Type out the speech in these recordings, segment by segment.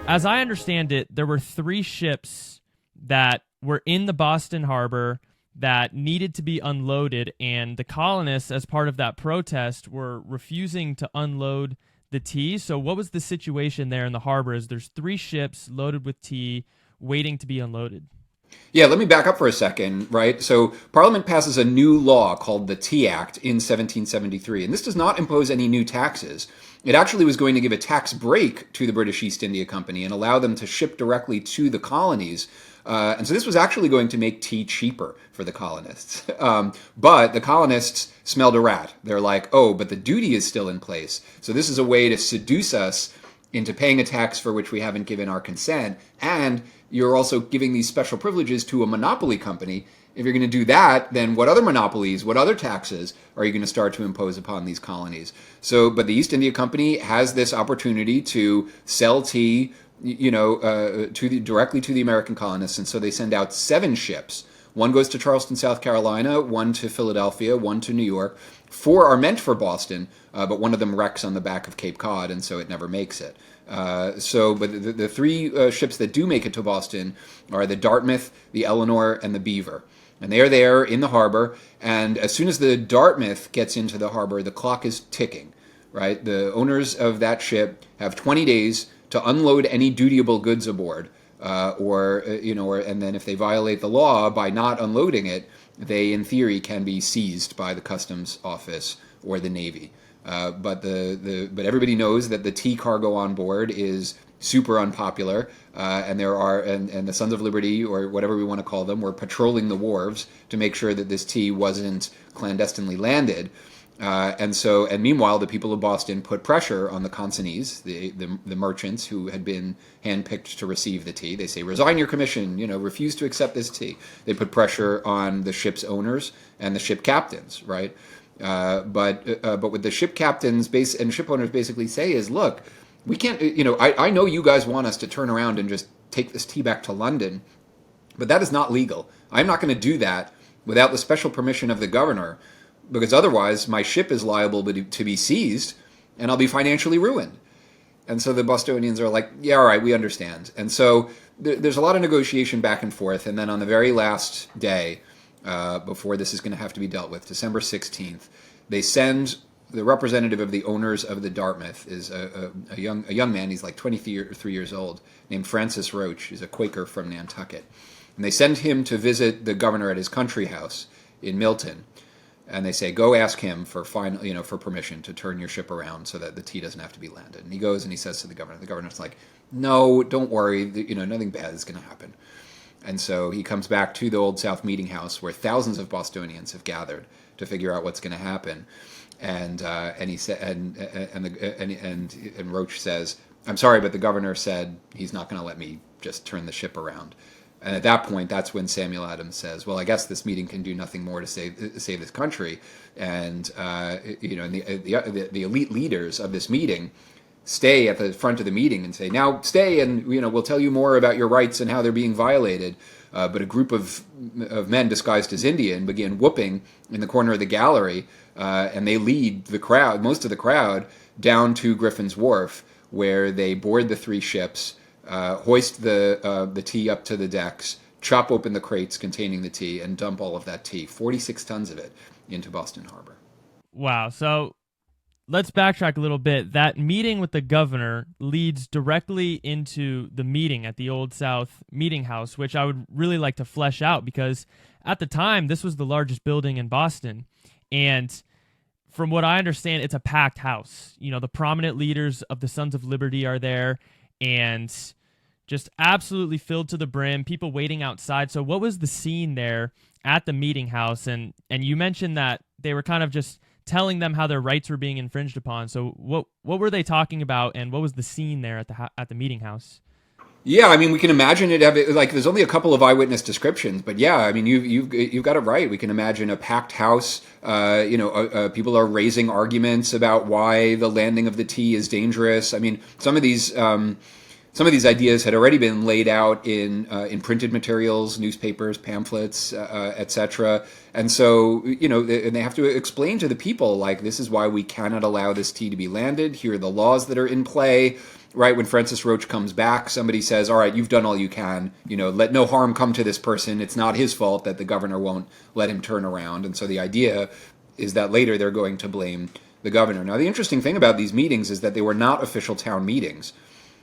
as I understand it, there were 3 ships that were in the Boston harbor that needed to be unloaded, and the colonists, as part of that protest, were refusing to unload the tea. So what was the situation there in the harbor? Is there's 3 ships loaded with tea waiting to be unloaded? Yeah, let me back up for a second, right? So, Parliament passes a new law called the Tea Act in 1773, and this does not impose any new taxes. It actually was going to give a tax break to the British East India Company and allow them to ship directly to the colonies. And so this was actually going to make tea cheaper for the colonists. But the colonists smelled a rat. They're like, oh, but the duty is still in place. So this is a way to seduce us into paying a tax for which we haven't given our consent. And you're also giving these special privileges to a monopoly company. If you're going to do that, then what other monopolies, what other taxes are you going to start to impose upon these colonies? So, but the East India Company has this opportunity to sell tea, directly to the American colonists, and so they send out 7 ships. One goes to Charleston, South Carolina, one to Philadelphia, one to New York. 4 are meant for Boston, but one of them wrecks on the back of Cape Cod, and so it never makes it. But the 3 ships that do make it to Boston are the Dartmouth, the Eleanor, and the Beaver. And they are there in the harbor, and as soon as the Dartmouth gets into the harbor, the clock is ticking, right? The owners of that ship have 20 days to unload any dutiable goods aboard, and then if they violate the law by not unloading it, they, in theory, can be seized by the customs office or the Navy. But everybody knows that the tea cargo on board is super unpopular, and the Sons of Liberty, or whatever we want to call them, were patrolling the wharves to make sure that this tea wasn't clandestinely landed. And meanwhile, the people of Boston put pressure on the consignees, the merchants who had been handpicked to receive the tea. They say, resign your commission, refuse to accept this tea. They put pressure on the ship's owners and the ship captains, right? But what the ship captains and ship owners basically say is, look, we can't, I know you guys want us to turn around and just take this tea back to London, but that is not legal. I'm not going to do that without the special permission of the governor, because otherwise my ship is liable to be seized and I'll be financially ruined. And so the Bostonians are like, yeah, all right, we understand. And so there's a lot of negotiation back and forth. And then on the very last day, before this is going to have to be dealt with, December 16th, they send the representative of the owners of the Dartmouth, is a young man, he's like 23 years old, named Francis Roach. He's a Quaker from Nantucket. And they send him to visit the governor at his country house in Milton. And they say, go ask him for permission to turn your ship around so that the tea doesn't have to be landed. And he goes and he says to the governor. The governor's like, no, don't worry. Nothing bad is going to happen. And so he comes back to the Old South Meeting House where thousands of Bostonians have gathered to figure out what's going to happen. And he said, and Roach says, I'm sorry, but the governor said he's not going to let me just turn the ship around. And at that point, that's when Samuel Adams says, well, I guess this meeting can do nothing more to save this country. And, the elite leaders of this meeting stay at the front of the meeting and say, now stay and, we'll tell you more about your rights and how they're being violated. But a group of men disguised as Indian begin whooping in the corner of the gallery, and they lead the crowd, most of the crowd, down to Griffin's Wharf, where they board the 3 ships, hoist the tea up to the decks, chop open the crates containing the tea, and dump all of that tea, 46 tons of it, into Boston Harbor. Wow. So let's backtrack a little bit. That meeting with the governor leads directly into the meeting at the Old South Meeting House, which I would really like to flesh out because at the time, this was the largest building in Boston. And from what I understand, it's a packed house. The prominent leaders of the Sons of Liberty are there and just absolutely filled to the brim, people waiting outside. So what was the scene there at the meeting house? And you mentioned that they were kind of just telling them how their rights were being infringed upon. So what were they talking about, and what was the scene there at the meeting house? Yeah, I mean, we can imagine it. There's only a couple of eyewitness descriptions, but yeah, I mean, you've got it right. We can imagine a packed house. People are raising arguments about why the landing of the tea is dangerous. I mean, some of these ideas had already been laid out in printed materials, newspapers, pamphlets, etc. And so, and they have to explain to the people, like, this is why we cannot allow this tea to be landed. Here are the laws that are in play. right? When Francis Roach comes back, somebody says, all right, you've done all you can. Let no harm come to this person. It's not his fault that the governor won't let him turn around. And so the idea is that later they're going to blame the governor. Now, the interesting thing about these meetings is that they were not official town meetings.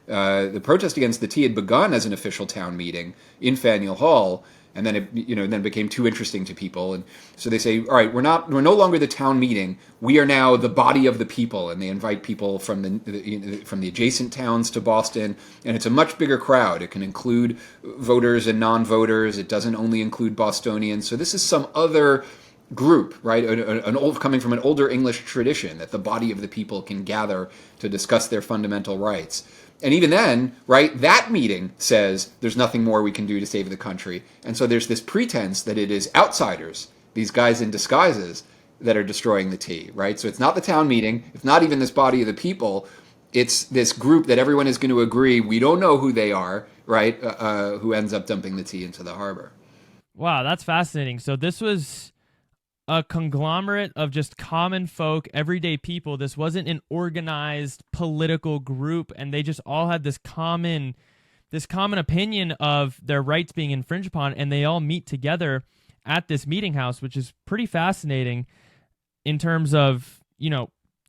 The protest against the tea had begun as an official town meeting in Faneuil Hall, and then it became too interesting to people, and so they say, all right, we're no longer the town meeting. We are now the body of the people, and they invite people from the adjacent towns to Boston, and it's a much bigger crowd. It can include voters and non-voters. It doesn't only include Bostonians. So this is some other group, right? Coming from an older English tradition that the body of the people can gather to discuss their fundamental rights. And even then, right, that meeting says there's nothing more we can do to save the country. And so there's this pretense that it is outsiders, these guys in disguises, that are destroying the tea, right? So it's not the town meeting. It's not even this body of the people. It's this group that everyone is going to agree we don't know who they are, right, who ends up dumping the tea into the harbor. Wow, that's fascinating. So this was a conglomerate of just common folk, everyday people. This wasn't an organized political group, and they just all had this common opinion of their rights being infringed upon, and they all meet together at this meeting house, which is pretty fascinating in terms of,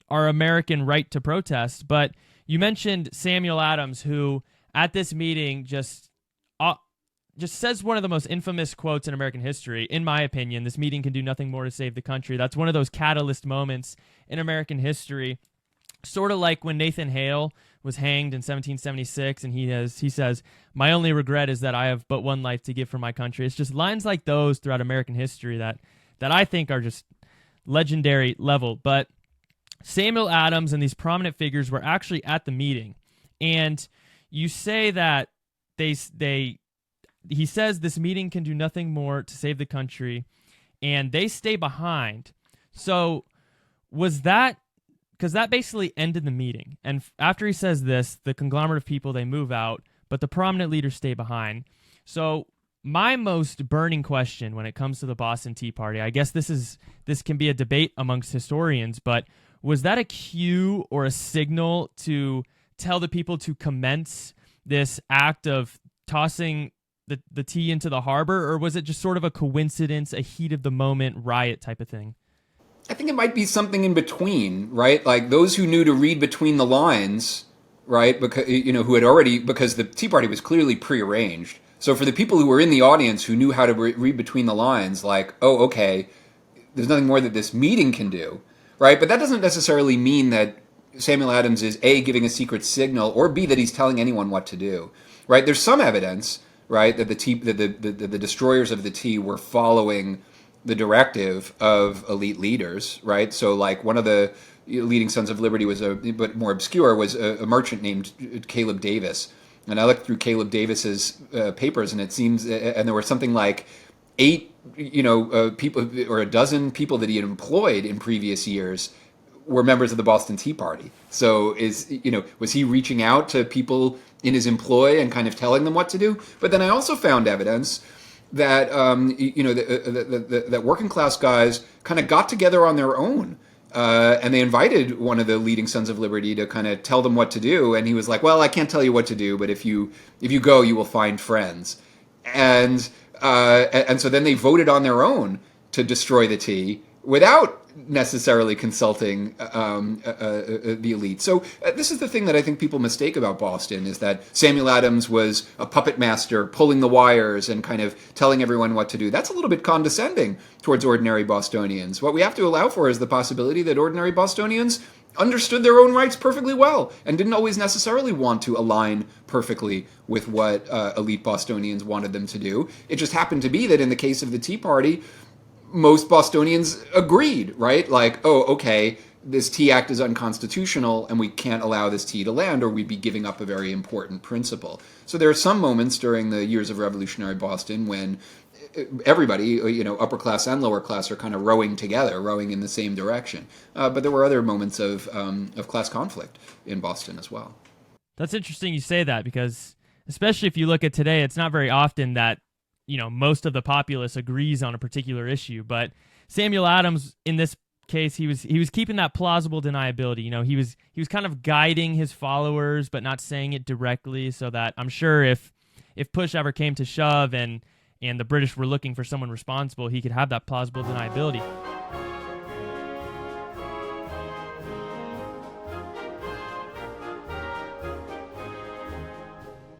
our American right to protest. But you mentioned Samuel Adams, who at this meeting just says one of the most infamous quotes in American history. In my opinion, this meeting can do nothing more to save the country. That's one of those catalyst moments in American history, sort of like when Nathan Hale was hanged in 1776, and he says, "My only regret is that I have but one life to give for my country." It's just lines like those throughout American history that I think are just legendary level. But Samuel Adams and these prominent figures were actually at the meeting, and you say that he says this meeting can do nothing more to save the country, and they stay behind. So was that, because that basically ended the meeting. And after he says this, the conglomerate of people, they move out, but the prominent leaders stay behind. So my most burning question when it comes to the Boston Tea Party, I guess this can be a debate amongst historians, but was that a cue or a signal to tell the people to commence this act of tossing the tea into the harbor, or was it just sort of a coincidence, a heat of the moment riot type of thing? I think it might be something in between, right? Like those who knew to read between the lines, right? Because because the Tea Party was clearly prearranged. So for the people who were in the audience who knew how to read between the lines, like, oh, okay, there's nothing more that this meeting can do, right? But that doesn't necessarily mean that Samuel Adams is A, giving a secret signal, or B, that he's telling anyone what to do, right? There's some evidence, right, that the destroyers of the tea were following the directive of elite leaders, right? So like one of the leading Sons of Liberty but more obscure, was a merchant named Caleb Davis. And I looked through Caleb Davis's papers, and it seems, and there were something like 8, people or a dozen people that he had employed in previous years were members of the Boston Tea Party. So was he reaching out to people in his employ and kind of telling them what to do? But then I also found evidence that that working class guys kind of got together on their own, and they invited one of the leading Sons of Liberty to kind of tell them what to do. And he was like, "Well, I can't tell you what to do, but if you go, you will find friends." And so then they voted on their own to destroy the tea without necessarily consulting the elite. So this is the thing that I think people mistake about Boston, is that Samuel Adams was a puppet master pulling the wires and kind of telling everyone what to do. That's a little bit condescending towards ordinary Bostonians. What we have to allow for is the possibility that ordinary Bostonians understood their own rights perfectly well and didn't always necessarily want to align perfectly with what elite Bostonians wanted them to do. It just happened to be that in the case of the Tea Party, most Bostonians agreed, right? Like, oh, okay, this Tea Act is unconstitutional and we can't allow this tea to land, or we'd be giving up a very important principle. So there are some moments during the years of revolutionary Boston when everybody, upper class and lower class, are kind of rowing together, rowing in the same direction. But there were other moments of class conflict in Boston as well. That's interesting you say that, because especially if you look at today, it's not very often that most of the populace agrees on a particular issue. But Samuel Adams, in this case, he was keeping that plausible deniability. You know, he was kind of guiding his followers, but not saying it directly, so that I'm sure if push ever came to shove and the British were looking for someone responsible, he could have that plausible deniability.